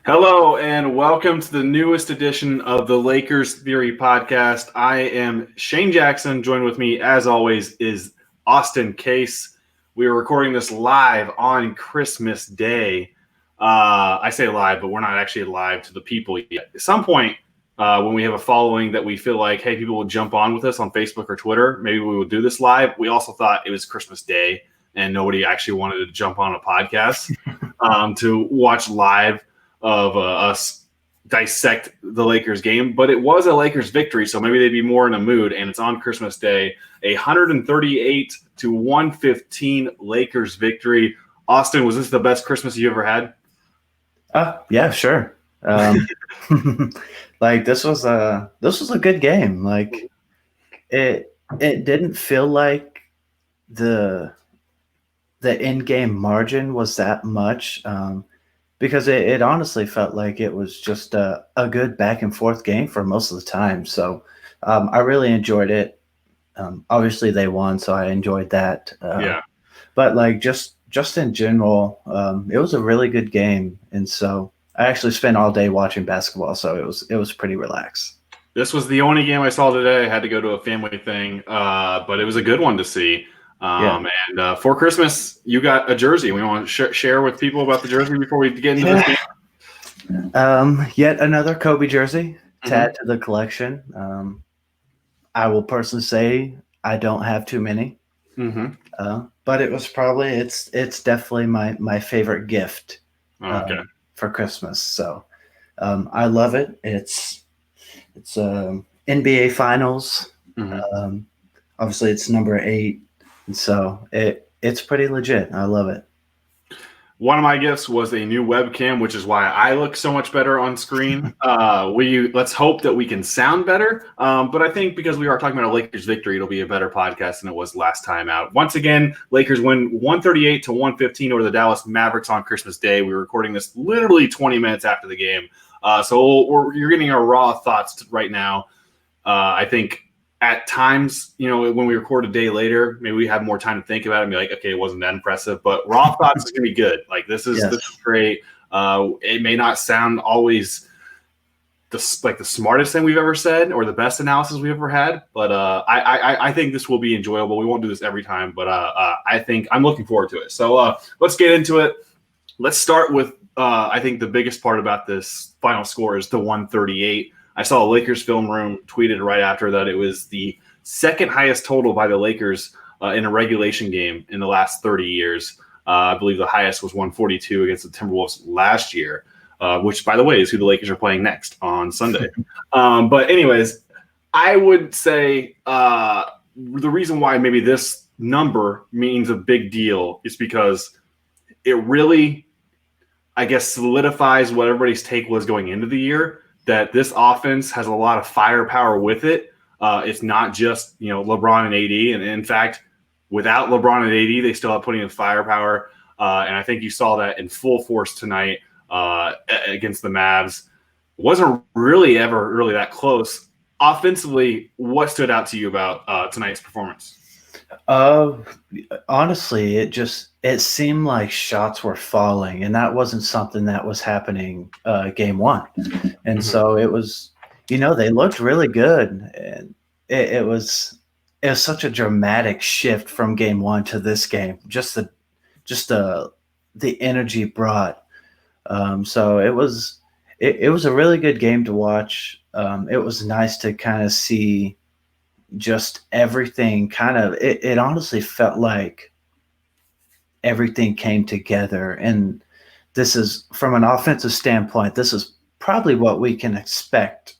Hello and welcome to the newest edition of the Lakers Theory podcast. I am Shane Jackson. Joined with me, as always, is Austin Case. We are recording this live on Christmas Day. I say live, but we're not actually live to the people yet. At some point, when we have a following that we feel like, hey, people will jump on with us on Facebook or Twitter, maybe we will do this live. We also thought it was Christmas Day and nobody actually wanted to jump on a podcast to watch live of us dissect the Lakers game, but it was a Lakers victory, so maybe they'd be more in a mood, and it's on Christmas Day. 138-115 Lakers victory. Austin, was this the best Christmas you ever had? Yeah, sure. Like this was a good game. Like it didn't feel like the in-game margin was that much. Because it honestly felt like it was just a good back and forth game for most of the time. So I really enjoyed it. Obviously they won, so I enjoyed that. Yeah. But like just in general, it was a really good game. And so I actually spent all day watching basketball, so it was pretty relaxed. This was the only game I saw today. I had to go to a family thing, but it was a good one to see. And for Christmas, you got a jersey. We want to share with people about the jersey before we get into this game. Yet another Kobe jersey to add to the collection. I will personally say I don't have too many, but it was probably it's definitely my favorite gift for Christmas. So I love it. It's NBA Finals. Obviously, it's number 8. And so it's pretty legit. I love it. One of my gifts was a new webcam, which is why I look so much better on screen. Let's hope that we can sound better. But I think because we are talking about a Lakers victory, it'll be a better podcast than it was last time out. Once again, Lakers win 138-115 over the Dallas Mavericks on Christmas Day. We're recording this literally 20 minutes after the game. So you're getting our raw thoughts right now. I think at times, when we record a day later, maybe we have more time to think about it and be like, okay, it wasn't that impressive, but raw thoughts is going to be good. Like this is great. It may not sound always the smartest thing we've ever said or the best analysis we've ever had, but I think this will be enjoyable. We won't do this every time, but I think I'm looking forward to it. So let's get into it. Let's start with I think the biggest part about this final score is the 138. I saw a Lakers film room tweeted right after that it was the second highest total by the Lakers in a regulation game in the last 30 years. I believe the highest was 142 against the Timberwolves last year, which, by the way, is who the Lakers are playing next on Sunday. But anyways, I would say the reason why maybe this number means a big deal is because it really, I guess, solidifies what everybody's take was going into the year, that this offense has a lot of firepower with it. It's not just, LeBron and AD. And in fact, without LeBron and AD, they still have plenty of firepower. And I think you saw that in full force tonight against the Mavs. It wasn't really ever that close. Offensively, what stood out to you about tonight's performance? Honestly, it seemed like shots were falling, and that wasn't something that was happening game 1. And so it was, they looked really good, and it was such a dramatic shift from game 1 to this game. Just the energy brought. So it was a really good game to watch. It was nice to kind of see just everything it honestly felt like everything came together. And this is, from an offensive standpoint, this is probably what we can expect,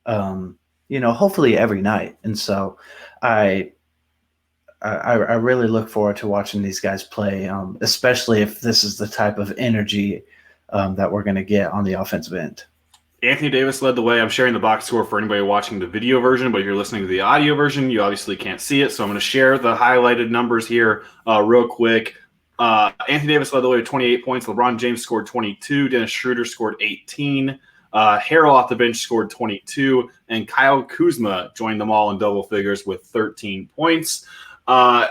hopefully every night. And so I really look forward to watching these guys play, especially if this is the type of energy that we're going to get on the offensive end. Anthony Davis led the way. I'm sharing the box score for anybody watching the video version, but if you're listening to the audio version, you obviously can't see it. So I'm going to share the highlighted numbers here real quick. Anthony Davis led the way with 28 points. LeBron James scored 22. Dennis Schroeder scored 18. Harrell off the bench scored 22. And Kyle Kuzma joined them all in double figures with 13 points. And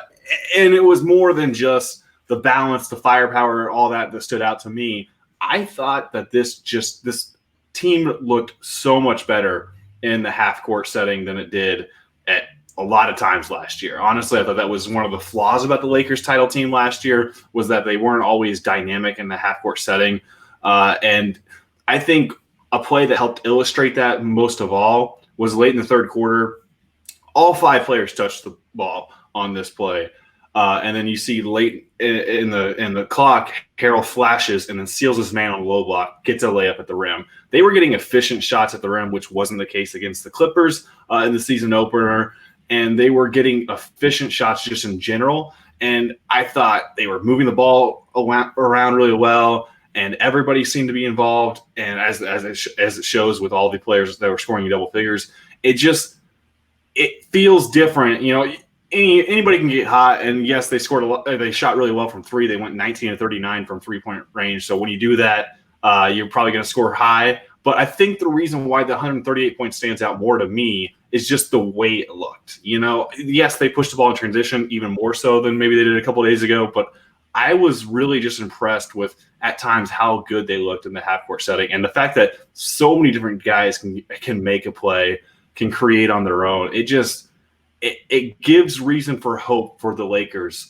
it was more than just the balance, the firepower, all that stood out to me. I thought that this team looked so much better in the half court setting than it did at a lot of times last year. Honestly, I thought that was one of the flaws about the Lakers title team last year, was that they weren't always dynamic in the half court setting. And I think a play that helped illustrate that most of all was late in the third quarter. All 5 players touched the ball on this play. And then you see late in the clock, Harrell flashes and then seals his man on a low block, gets a layup at the rim. They were getting efficient shots at the rim, which wasn't the case against the Clippers in the season opener. And they were getting efficient shots just in general. And I thought they were moving the ball around really well, and everybody seemed to be involved. And as it shows with all the players that were scoring double figures, it feels different. Anybody can get hot, and yes, they scored a lot. They shot really well from 3. They went 19 of 39 from 3-point range. So when you do that, you're probably going to score high. But I think the reason why the 138 points stands out more to me is just the way it looked. Yes, they pushed the ball in transition even more so than maybe they did a couple of days ago. But I was really just impressed with at times how good they looked in the half court setting, and the fact that so many different guys can make a play, can create on their own. It gives reason for hope for the Lakers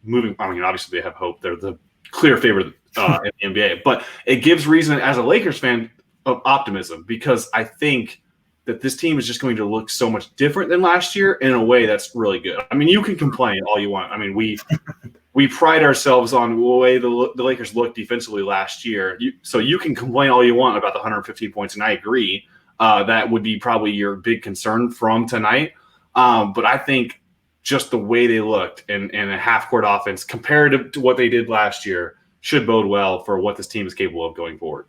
moving. I mean, obviously they have hope. They're the clear favorite in the NBA. But it gives reason as a Lakers fan of optimism, because I think that this team is just going to look so much different than last year in a way that's really good. I mean, you can complain all you want. I mean, we pride ourselves on the way the Lakers looked defensively last year. So you can complain all you want about the 115 points, and I agree. That would be probably your big concern from tonight. But I think just the way they looked in a half-court offense comparative to what they did last year should bode well for what this team is capable of going forward.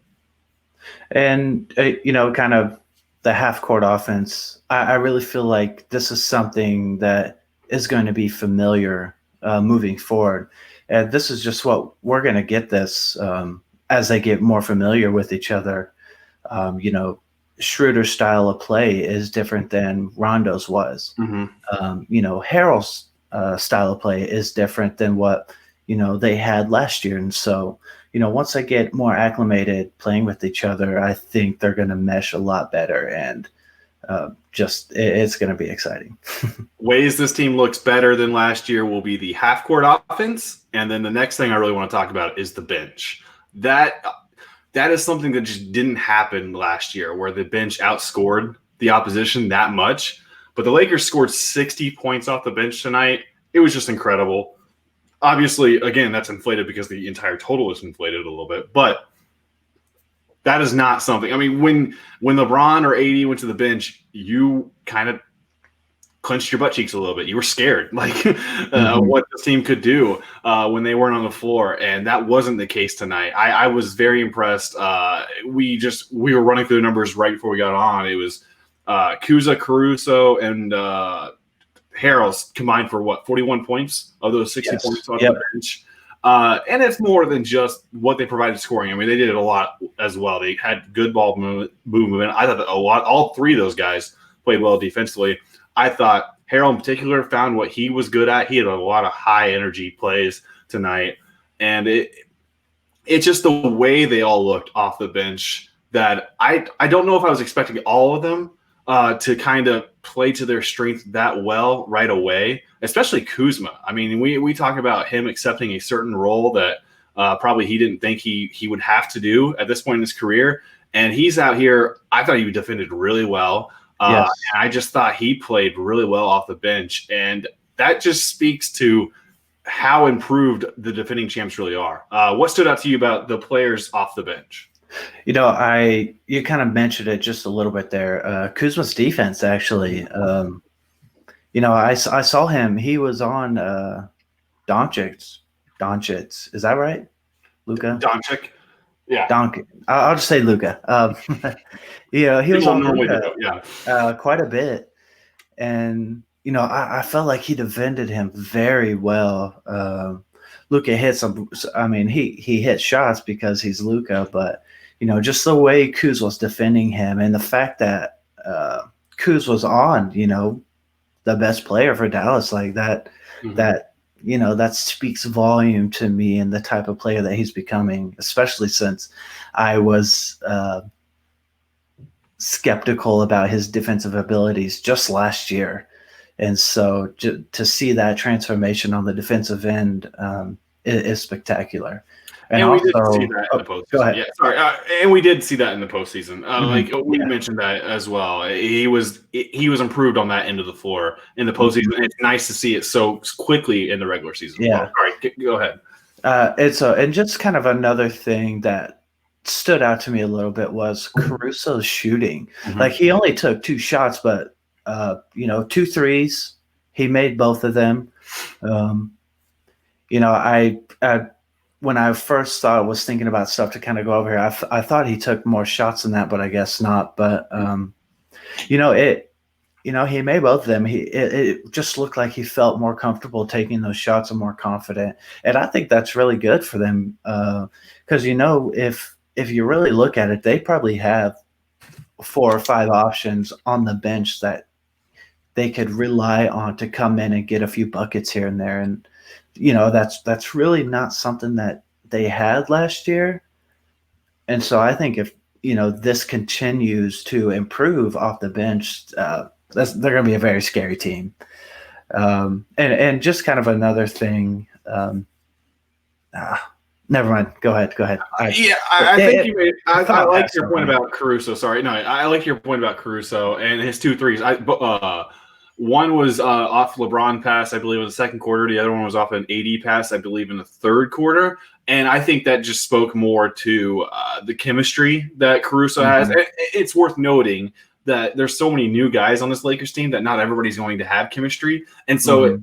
And, kind of the half-court offense, I really feel like this is something that is going to be familiar moving forward. And this is just what we're going to get this as they get more familiar with each other. Schroeder's style of play is different than Rondo's was. Mm-hmm. Harrell's style of play is different than what, they had last year. And so, once they get more acclimated playing with each other, I think they're going to mesh a lot better, and it's going to be exciting. Ways this team looks better than last year will be the half-court offense. And then the next thing I really want to talk about is the bench. That is something that just didn't happen last year, where the bench outscored the opposition that much. But the Lakers scored 60 points off the bench tonight. It was just incredible. Obviously, again, that's inflated because the entire total is inflated a little bit. But that is not something – I mean, when LeBron or AD went to the bench, you kind of clenched your butt cheeks a little bit. You were scared, what this team could do when they weren't on the floor, and that wasn't the case tonight. I was very impressed. We were running through the numbers right before we got on. It was Kuzma, Caruso, and Harrell combined for 41 points of those 60 points off the bench. And it's more than just what they provided scoring. I mean, they did it a lot as well. They had good ball movement. I thought that all 3 of those guys played well defensively. I thought Harrell in particular found what he was good at. He had a lot of high energy plays tonight. And it's just the way they all looked off the bench that I don't know if I was expecting all of them to kind of play to their strength that well right away, especially Kuzma. I mean, we talk about him accepting a certain role that probably he didn't think he would have to do at this point in his career. And he's out here. I thought he defended really well. Yes. And I just thought he played really well off the bench. And that just speaks to how improved the defending champs really are. What stood out to you about the players off the bench? You kind of mentioned it just a little bit there. Kuzma's defense, actually. I saw him. He was on Doncic. Is that right? Luka? Doncic. Yeah. Doncic. I'll just say Luka. He was on Luka quite a bit. And, I felt like he defended him very well. Luka hit he hit shots because he's Luka, but just the way Kuz was defending him, and the fact that Kuz was on, the best player for Dallas, like that, mm-hmm. that that speaks volume to me and the type of player that he's becoming, especially since I was skeptical about his defensive abilities just last year. And so to see that transformation on the defensive end is spectacular. And we did see also, that in the go postseason. ahead. Yeah, sorry. And we did see that in the postseason. Like we Yeah. mentioned that as well. He was improved on that end of the floor in the postseason. And it's nice to see it so quickly in the regular season. Yeah. Well, sorry, go ahead. And just kind of another thing that stood out to me a little bit was Caruso's shooting. Like he only took 2 shots, but 2 threes. He made both of them. I when I first was thinking about stuff to kind of go over here, I thought he took more shots than that, but I guess not. But he made both of them. It just looked like he felt more comfortable taking those shots and more confident. And I think that's really good for them because if you really look at it, they probably have 4 or 5 options on the bench that they could rely on to come in and get a few buckets here and there. And that's really not something that they had last year. And so I think if this continues to improve off the bench, they're going to be a very scary team. And just kind of another thing. Never mind. Go ahead. I think you made. I like your point about Caruso. Sorry, no, I like your point about Caruso and his 2 threes. One was off LeBron pass, I believe, in the second quarter. The other one was off an AD pass, I believe, in the third quarter. And I think that just spoke more to the chemistry that Caruso has. It's worth noting that there's so many new guys on this Lakers team that not everybody's going to have chemistry. And so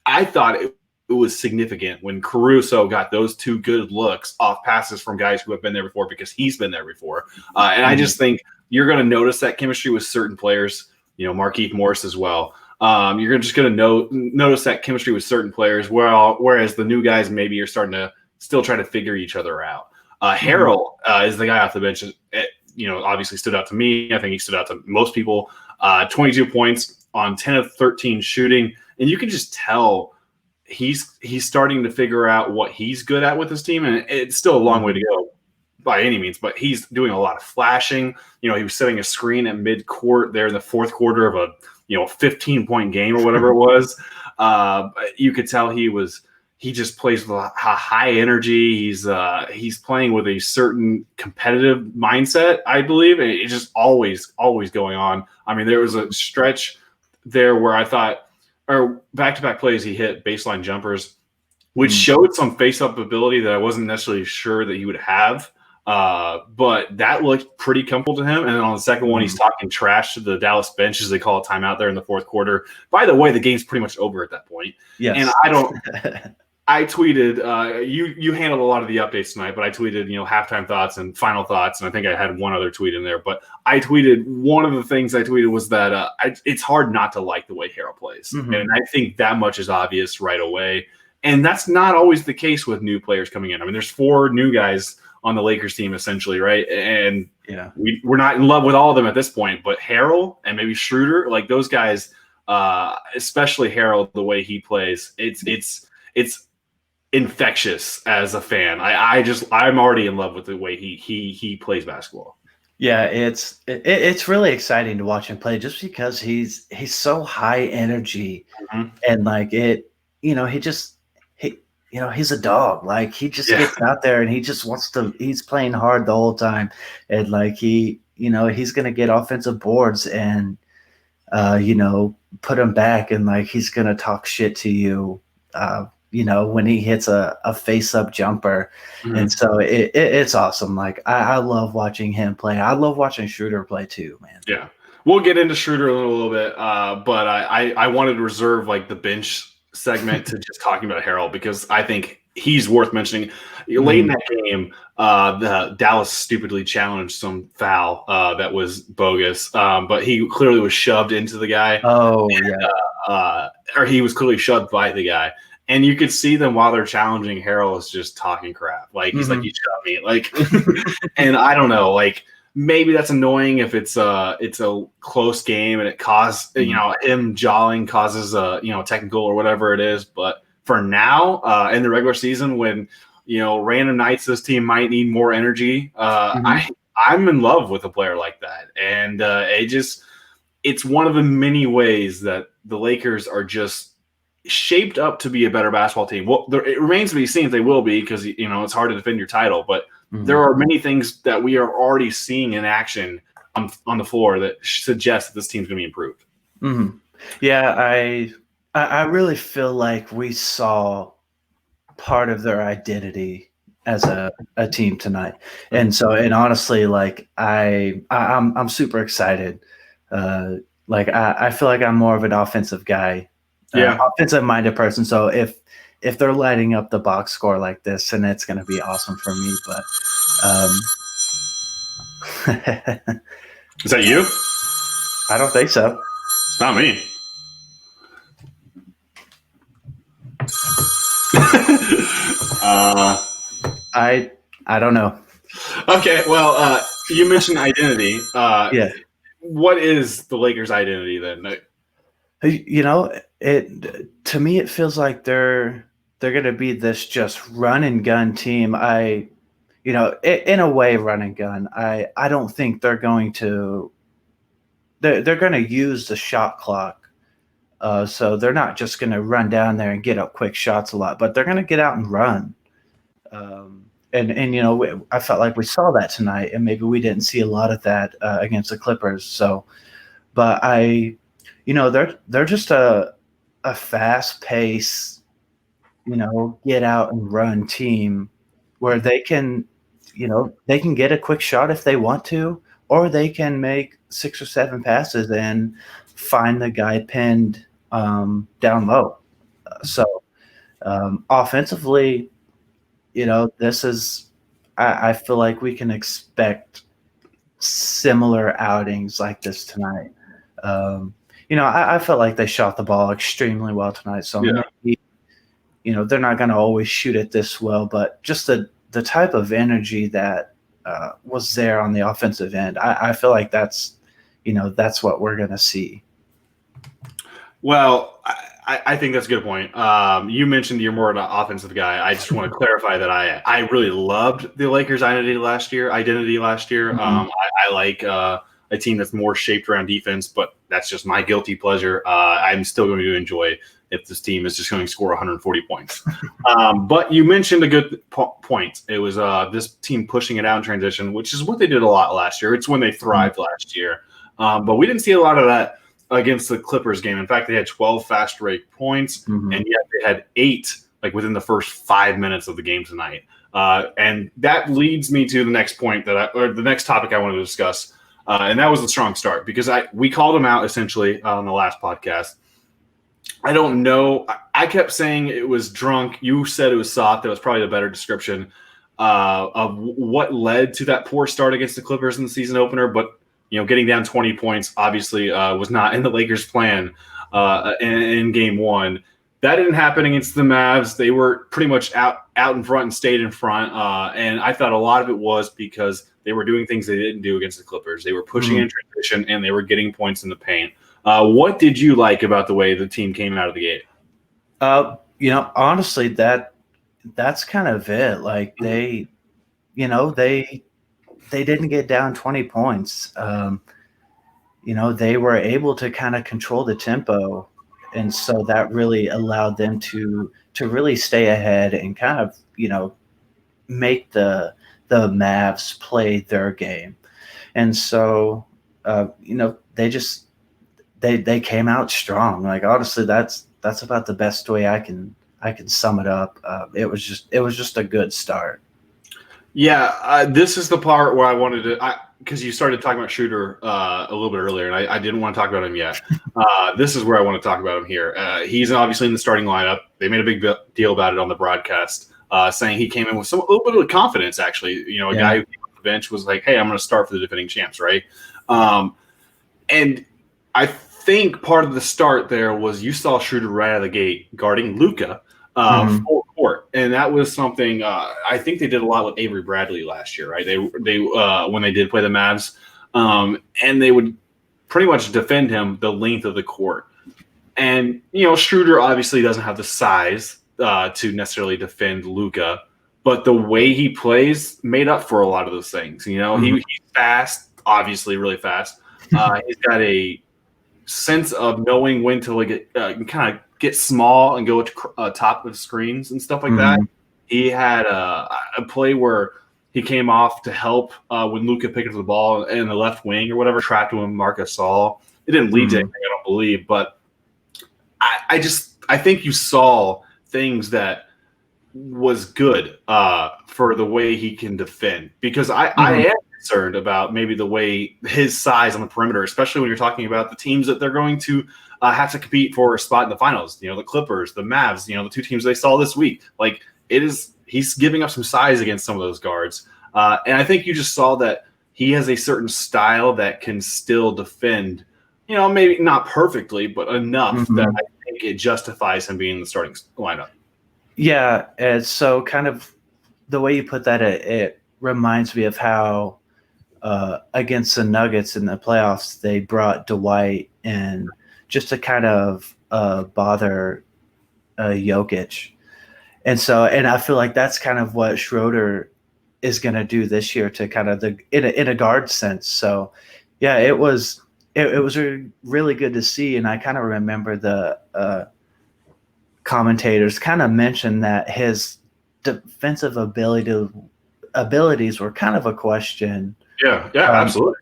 I thought it was significant when Caruso got those 2 good looks off passes from guys who have been there before because he's been there before. And I just think you're going to notice that chemistry with certain players. Markieff Morris as well. You're just going to notice that chemistry with certain players, whereas the new guys maybe are starting to still try to figure each other out. Harrell is the guy off the bench. Obviously stood out to me. I think he stood out to most people. 22 points on 10 of 13 shooting, and you can just tell he's starting to figure out what he's good at with his team, and it's still a long way to go by any means, but he's doing a lot of flashing. He was setting a screen at mid-court there in the fourth quarter of a 15-point game or whatever it was. You could tell he just plays with a high energy. He's playing with a certain competitive mindset, I believe. It's just always going on. I mean, there was a stretch there where I thought, or back-to-back plays, he hit baseline jumpers, which showed some face-up ability that I wasn't necessarily sure that he would have. But that looked pretty comfortable to him. And then on the second one, he's talking trash to the Dallas bench, as they call a timeout there in the fourth quarter. By the way, the game's pretty much over at that point. Yes. And I tweeted, you handled a lot of the updates tonight, but I tweeted, halftime thoughts and final thoughts. And I think I had one other tweet in there, but I tweeted, one of the things I tweeted was that it's hard not to like the way Harrell plays. And I think that much is obvious right away. And that's not always the case with new players coming in. I mean, there's 4 new guys on the Lakers team, essentially, right? And we're not in love with all of them at this point, but Harrell and maybe Schroeder, like those guys, especially Harrell, the way he plays, it's infectious as a fan. I'm already in love with the way he plays basketball. Yeah, it's really exciting to watch him play just because he's so high energy and like he's a dog. Like he just gets out there and he just he's playing hard the whole time. And like he's going to get offensive boards and, put him back and like, he's going to talk shit to you, when he hits a face up jumper. And so it's awesome. Like I love watching him play. I love watching Schroeder play too, man. Yeah. We'll get into Schroeder a little bit. But I wanted to reserve like the bench segment to just talking about Harrell because I think he's worth mentioning. Late in that game, the Dallas stupidly challenged some foul that was bogus, but he clearly was shoved into the guy. Or he was clearly shoved by the guy. And you could see them while they're challenging. Harrell is just talking crap. Like he's like, "You shoved me." Like, and I don't know. Like maybe that's annoying if it's a close game and it causes him jawing causes a technical or whatever it is. But for now in the regular season when random nights this team might need more energy. I'm in love with a player like that, and it's one of the many ways that the Lakers are just shaped up to be a better basketball team. Well, it remains to be seen if they will be, because it's hard to defend your title, but there are many things that we are already seeing in action on the floor that suggest that this team's going to be improved. Yeah, I really feel like we saw part of their identity as a team tonight, and honestly, like I'm super excited. I feel like I'm more of an offensive guy, offensive minded person. So if they're lighting up the box score like this, then it's going to be awesome for me. But is that you? I don't think so. It's not me. I don't know. Okay, well, you mentioned identity. Yeah. What is the Lakers' identity then? To me it feels like they're going to be this just run and gun team. In a way, run and gun. I don't think they're going to. They're going to use the shot clock, so they're not just going to run down there and get up quick shots a lot, but they're going to get out and run. I felt like we saw that tonight, and maybe we didn't see a lot of that against the Clippers. So, but they're just a fast pace, get out and run team where they can get a quick shot if they want to, or they can make 6 or 7 passes and find the guy pinned down low. Offensively, this is I feel like we can expect similar outings like this tonight. I felt like they shot the ball extremely well tonight. So maybe, they're not going to always shoot it this well, but just the type of energy that was there on the offensive end, I feel like that's what we're going to see. Well, I think that's a good point. You mentioned you're more of an offensive guy. I just want to clarify that I really loved the Lakers' identity last year. I like a team that's more shaped around defense, but that's just my guilty pleasure. I'm still going to enjoy if this team is just going to score 140 points. But you mentioned a good point. It was this team pushing it out in transition, which is what they did a lot last year. It's when they thrived last year. But we didn't see a lot of that against the Clippers game. In fact, they had 12 fast break points, and yet they had 8 within the first 5 minutes of the game tonight. And that leads me to the next point the next topic I wanted to discuss, and that was the strong start, because we called them out essentially on the last podcast. I don't know. I kept saying it was drunk. You said it was soft. That was probably the better description of what led to that poor start against the Clippers in the season opener. But getting down 20 points obviously was not in the Lakers' plan in game one. That didn't happen against the Mavs. They were pretty much out in front and stayed in front. And I thought a lot of it was because they were doing things they didn't do against the Clippers. They were pushing in transition, and they were getting points in the paint. What did you like about the way the team came out of the gate? Honestly, that's kind of it. Like they didn't get down 20 points. They were able to kind of control the tempo. And so that really allowed them to really stay ahead and kind of, make the Mavs play their game. And so, they came out strong. Like, honestly, that's about the best way I can sum it up. It was just a good start. Yeah, this is the part where I wanted to, because you started talking about Schroeder a little bit earlier, and I didn't want to talk about him yet. This is where I want to talk about him here. He's obviously in the starting lineup. They made a big deal about it on the broadcast, saying he came in with a little bit of confidence, actually. A guy who came off the bench was like, hey, I'm going to start for the defending champs, right? And I think part of the start there was you saw Schroeder right out of the gate guarding Luka. Full court, and that was something I think they did a lot with Avery Bradley last year, right? They when they did play the Mavs, and they would pretty much defend him the length of the court. And Schroeder obviously doesn't have the size to necessarily defend Luka, but the way he plays made up for a lot of those things. You know, he's fast, obviously really fast. He's got a sense of knowing when to kind of get small and go to top of screens and stuff like that. He had a play where he came off to help when Luka picked up the ball in the left wing or whatever, trapped him Marc Gasol. It didn't lead to anything, I don't believe, but I think you saw things that was good for the way he can defend, because I am concerned about maybe the way his size on the perimeter, especially when you're talking about the teams that they're going to have to compete for a spot in the finals. You know, the Clippers, the Mavs, you know, the two teams they saw this week. Like, he's giving up some size against some of those guards. And I think you just saw that he has a certain style that can still defend, you know, maybe not perfectly, but enough that I think it justifies him being in the starting lineup. Yeah, and so kind of the way you put that, it reminds me of how against the Nuggets in the playoffs, they brought Dwight in just to kind of bother Jokic. And I feel like that's kind of what Schroeder is going to do this year to kind of in a guard sense. So, yeah, it was really good to see. And I kind of remember the commentators kind of mentioned that his defensive abilities were kind of a question. Yeah, absolutely.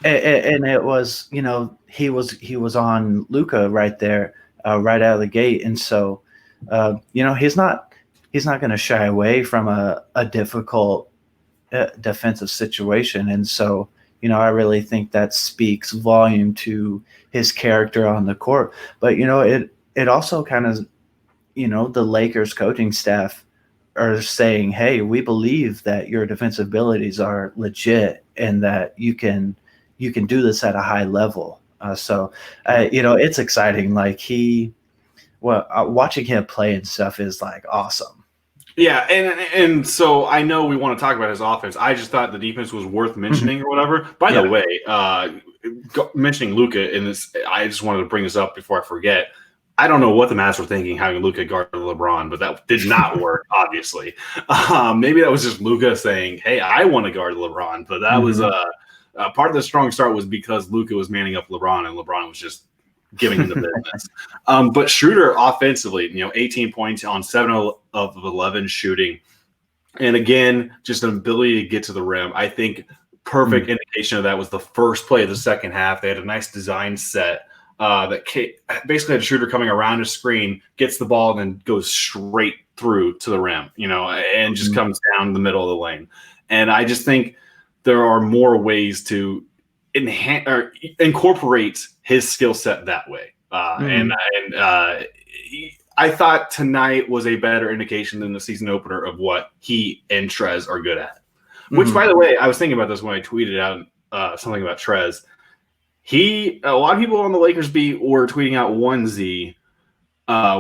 And it was, you know, he was on Luka right there, right out of the gate. And so, you know, he's not going to shy away from a difficult defensive situation. And so, you know, I really think that speaks volume to his character on the court. But, you know, it also kind of, you know, the Lakers coaching staff are saying, hey, we believe that your defensive abilities are legit and that you can do this at a high level. You know, it's exciting. Like watching him play and stuff is like awesome. Yeah, and so I know we want to talk about his offense. I just thought the defense was worth mentioning or whatever. By the way, mentioning Luka in this, I just wanted to bring this up before I forget. I don't know what the Mavs were thinking having Luka guard LeBron, but that did not work, obviously. Maybe that was just Luka saying, hey, I want to guard LeBron. But that was part of the strong start was because Luka was manning up LeBron, and LeBron was just giving him the business. But Schroeder offensively, you know, 18 points on 7 of 11 shooting. And again, just an ability to get to the rim. I think perfect indication of that was the first play of the second half. They had a nice design set. That basically had a shooter coming around a screen, gets the ball, and then goes straight through to the rim, you know, and just comes down the middle of the lane. And I just think there are more ways to enhance or incorporate his skill set that way. And I thought tonight was a better indication than the season opener of what he and Trez are good at. Which, by the way, I was thinking about this when I tweeted out something about Trez. A lot of people on the Lakers beat were tweeting out 1Z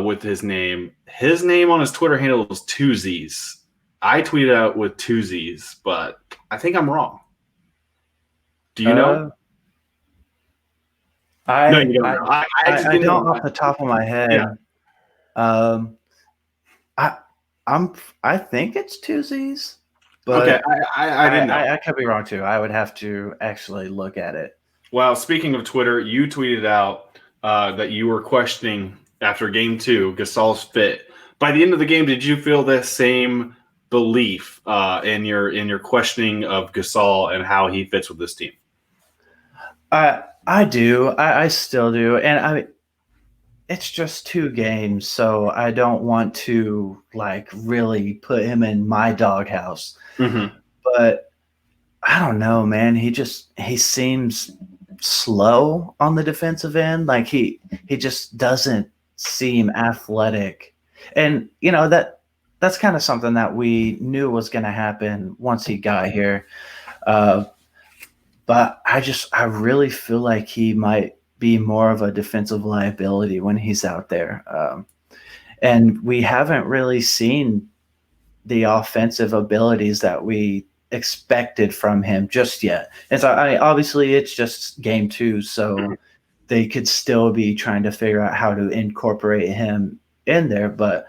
with his name. His name on his Twitter handle was 2Zs. I tweeted out with 2Zs, but I think I'm wrong. Do you know? No, you don't know. I don't off the top of my head. Yeah. I think it's 2Zs. But okay, I didn't know. I could be wrong too. I would have to actually look at it. Well, speaking of Twitter, you tweeted out that you were questioning after Game 2 Gasol's fit. By the end of the game, did you feel the same belief in your questioning of Gasol and how he fits with this team? I do. I still do, and it's just 2 games, so I don't want to like really put him in my doghouse. But I don't know, man. He seems slow on the defensive end. Like he just doesn't seem athletic. And you know, that's kind of something that we knew was going to happen once he got here. But I really feel like he might be more of a defensive liability when he's out there. And we haven't really seen the offensive abilities that we expected from him just yet. And so obviously it's just Game 2, so they could still be trying to figure out how to incorporate him in there. But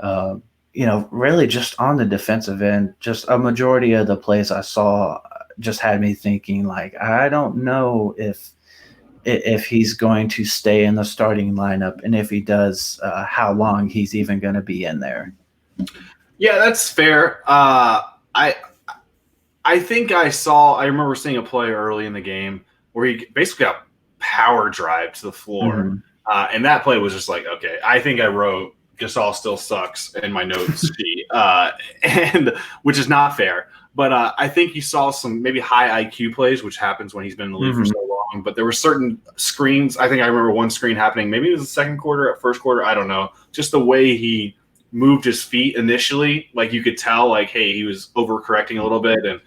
Really just on the defensive end, just a majority of the plays I saw just had me thinking, like, I don't know if he's going to stay in the starting lineup, and if he does, how long he's even going to be in there. Yeah, that's fair. I think I remember seeing a play early in the game where he basically got power drive to the floor. Mm-hmm. And that play was just like, okay, I think I wrote Gasol still sucks in my notes sheet, and which is not fair. But I think you saw some maybe high IQ plays, which happens when he's been in the league for so long. But there were certain screens. I think I remember one screen happening. Maybe it was the second quarter, at first quarter. I don't know. Just the way he moved his feet initially, like you could tell, like, hey, he was overcorrecting a little bit, and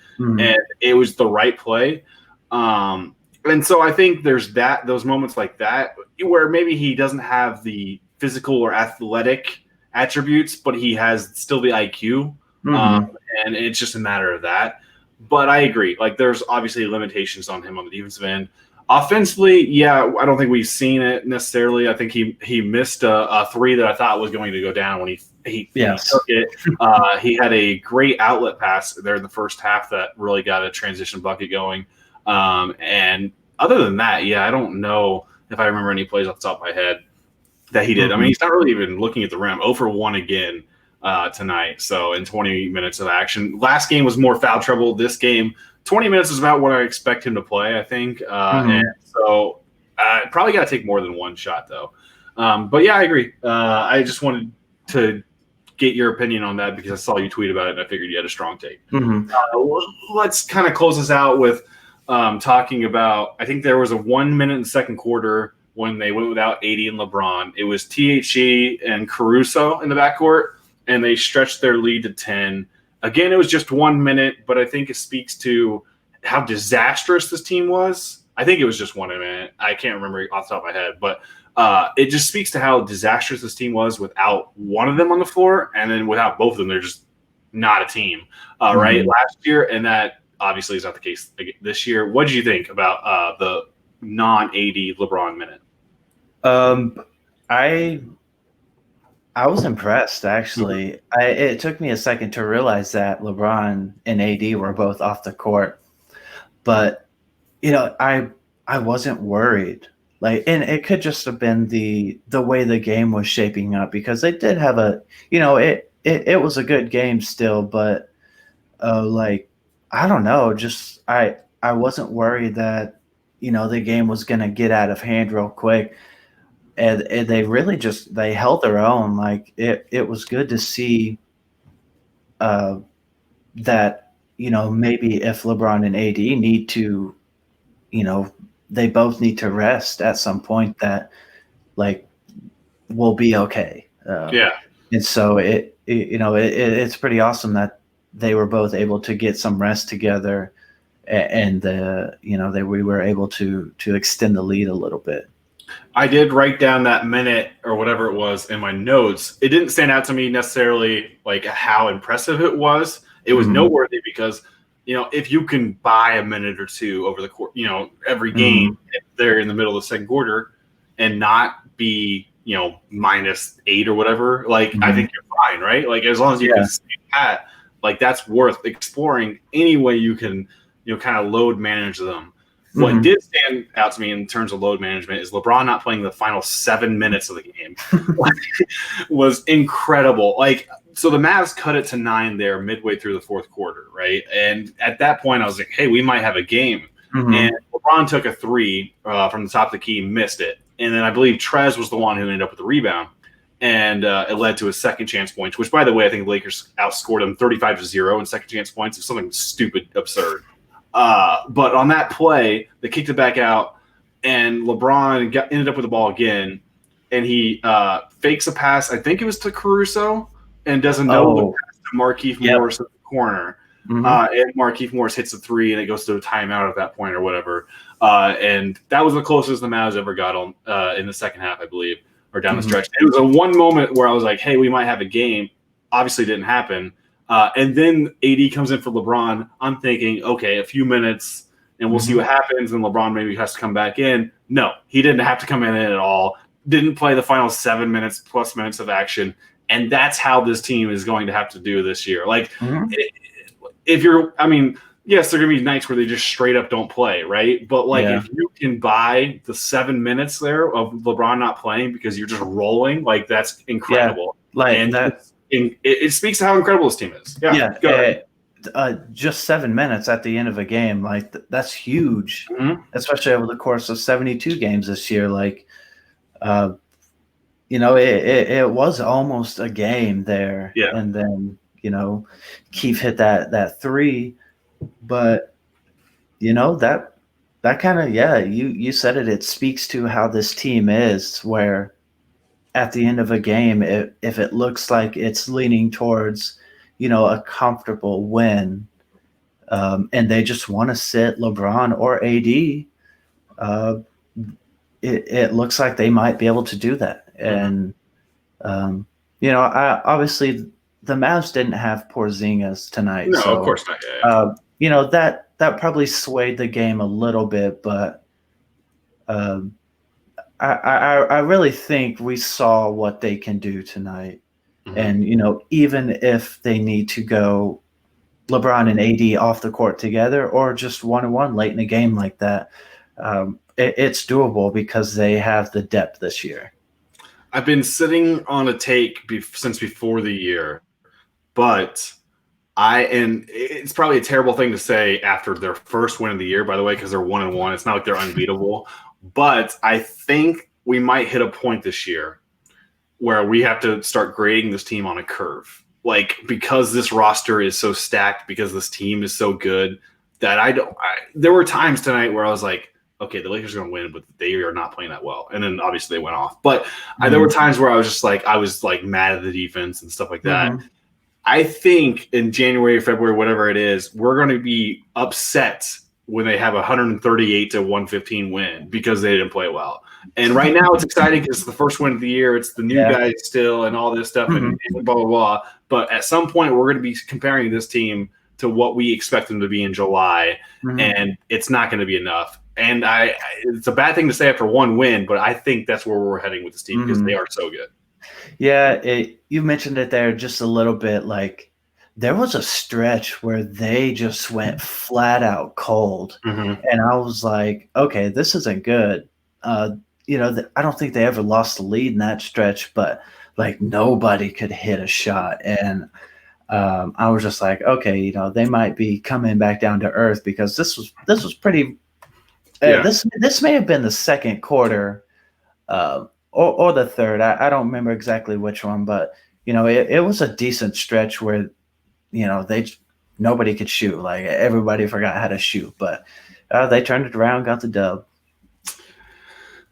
it was the right play. And so I think there's those moments like that where maybe he doesn't have the physical or athletic attributes, but he has still the IQ. And it's just a matter of that. But I agree. Like, there's obviously limitations on him on the defensive end. Offensively, yeah, I don't think we've seen it necessarily. I think he missed a three that I thought was going to go down when he took it. He had a great outlet pass there in the first half that really got a transition bucket going. And other than that, yeah, I don't know if I remember any plays off the top of my head that he did. I mean, he's not really even looking at the rim. 0 for 1 again tonight. So in 20 minutes of action. Last game was more foul trouble. This game, 20 minutes is about what I expect him to play, I think. And so probably got to take more than one shot, though. But, yeah, I agree. I just wanted to get your opinion on that because I saw you tweet about it, and I figured you had a strong take. Let's kind of close this out with talking about, I think there was a 1 minute in the second quarter when they went without AD and LeBron. It was THE and Caruso in the backcourt, and they stretched their lead to 10. Again, it was just 1 minute, but I think it speaks to how disastrous this team was. I think it was just 1 minute. I can't remember off the top of my head, but it just speaks to how disastrous this team was without one of them on the floor, and then without both of them, they're just not a team, right? Last year, and that obviously is not the case this year. What did you think about the non-AD LeBron minute? I was impressed, actually. It took me a second to realize that LeBron and AD were both off the court, but I wasn't worried. Like, and it could just have been the way the game was shaping up, because they did have it was a good game still, but like, I don't know, just I wasn't worried that the game was going to get out of hand real quick. And they really they held their own. Like, it was good to see that, maybe if LeBron and AD need to, they both need to rest at some point, that, like, we'll be okay. And so it's pretty awesome that they were both able to get some rest together, and we were able to extend the lead a little bit. I did write down that minute or whatever it was in my notes. It didn't stand out to me necessarily like how impressive it was. It was noteworthy because, if you can buy a minute or two over the course, every game, if they're in the middle of the second quarter and not be, -8 or whatever, like, I think you're fine, right? Like, as long as you can stay pat, like, that's worth exploring any way you can, kind of load manage them. What did stand out to me in terms of load management is LeBron not playing the final 7 minutes of the game was incredible. Like, so the Mavs cut it to 9 there midway through the fourth quarter, right? And at that point, I was like, hey, we might have a game. And LeBron took a three from the top of the key, missed it. And then I believe Trez was the one who ended up with the rebound. And it led to a second chance points, which, by the way, I think the Lakers outscored them 35-0 in second chance points. It's something stupid, absurd. But on that play, they kicked it back out, and LeBron ended up with the ball again, and he fakes a pass. I think it was to Caruso, and doesn't know the pass to Markieff Morris at the corner. And Markieff Morris hits a three, and it goes to a timeout at that point or whatever. And that was the closest the Mavs ever got on in the second half, I believe, or down the stretch. It was a one moment where I was like, hey, we might have a game. Obviously didn't happen. And then AD comes in for LeBron. I'm thinking, okay, a few minutes, and we'll see what happens, and LeBron maybe has to come back in. No, he didn't have to come in at all. Didn't play the final 7 minutes plus minutes of action. And that's how this team is going to have to do this year. Like, Mhm. if you're, I mean, yes, there are going to be nights where they just straight up don't play, right? But, like, Yeah. if you can buy the 7 minutes there of LeBron not playing because you're just rolling, like, that's incredible. Like And that. it speaks to how incredible this team is. Yeah. Go ahead. Just 7 minutes at the end of a game, like that's huge, Mhm. especially over the course of 72 games this year. Like, uh, it was almost a game there, Yeah. and then Keith hit that three, but that kind of you said it. It speaks to how this team is, where at the end of a game, if it looks like it's leaning towards a comfortable win. And they just want to sit LeBron or AD, it looks like they might be able to do that. And, obviously the Mavs didn't have Porzingis tonight. No, so, of course not. Yeah. That probably swayed the game a little bit, but I really think we saw what they can do tonight. Mhm. And, even if they need to go LeBron and AD off the court together or just 1-on-1 late in a game like that, it's doable because they have the depth this year. I've been sitting on a take since before the year, but and it's probably a terrible thing to say after their first win of the year, by the way, because they're 1-1. It's not like they're unbeatable, but I think we might hit a point this year where we have to start grading this team on a curve. Like, because this roster is so stacked, because this team is so good, that there were times tonight where I was like, okay, the Lakers are going to win, but they are not playing that well. And then obviously they went off. But there were times where I was mad at the defense and stuff like that. Mm-hmm. I think in January, February, whatever it is, we're going to be upset when they have a 138-115 win because they didn't play well. And right now it's exciting because it's the first win of the year. It's the new guys still and all this stuff and blah, blah, blah. But at some point we're going to be comparing this team to what we expect them to be in July, and it's not going to be enough. And it's a bad thing to say after one win, but I think that's where we're heading with this team because they are so good. Yeah, you mentioned it there just a little bit. Like, there was a stretch where they just went flat out cold, and I was like, okay, this isn't good. I don't think they ever lost the lead in that stretch, but like nobody could hit a shot, and I was just like, okay, they might be coming back down to earth because this was pretty. This may have been the second quarter. Or the third. I don't remember exactly which one, but it was a decent stretch where nobody could shoot. Like, everybody forgot how to shoot, but they turned it around, got the dub.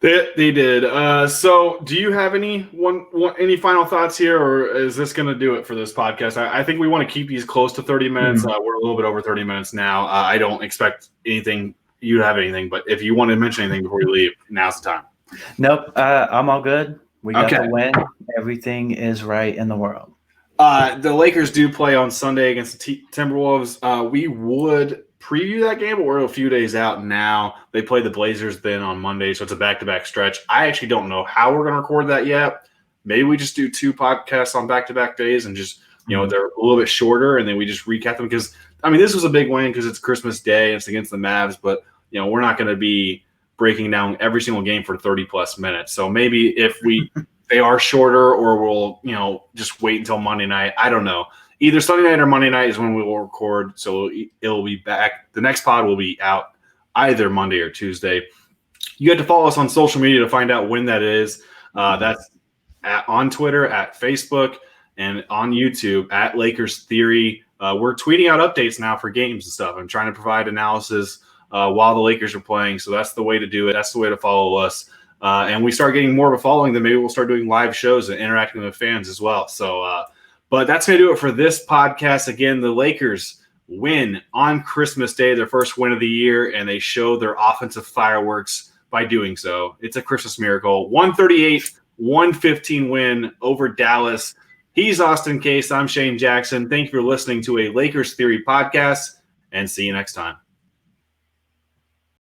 They did. So, do you have any final thoughts here, or is this going to do it for this podcast? I think we want to keep these close to 30 minutes. We're a little bit over 30 minutes now. I don't expect you to have anything, but if you want to mention anything before you leave, now's the time. Nope, I'm all good. We got the win. Everything is right in the world. The Lakers do play on Sunday against the Timberwolves. We would preview that game, but we're a few days out now. They play the Blazers then on Monday, so it's a back-to-back stretch. I actually don't know how we're going to record that yet. Maybe we just do 2 podcasts on back-to-back days and just, they're a little bit shorter, and then we just recap them because, this was a big win because it's Christmas Day and it's against the Mavs, but, we're not going to be breaking down every single game for 30-plus minutes. So maybe if they are shorter, or we'll, just wait until Monday night. I don't know. Either Sunday night or Monday night is when we will record. So it'll be back. The next pod will be out either Monday or Tuesday. You have to follow us on social media to find out when that is. That's on Twitter, at Facebook, and on YouTube at Lakers Theory. We're tweeting out updates now for games and stuff. I'm trying to provide analysis while the Lakers are playing. So that's the way to do it. That's the way to follow us. And we start getting more of a following, then maybe we'll start doing live shows and interacting with fans as well. So, but that's going to do it for this podcast. Again, the Lakers win on Christmas Day, their first win of the year, and they show their offensive fireworks by doing so. It's a Christmas miracle. 138-115 win over Dallas. He's Austin Case. I'm Shane Jackson. Thank you for listening to a Lakers Theory podcast, and see you next time.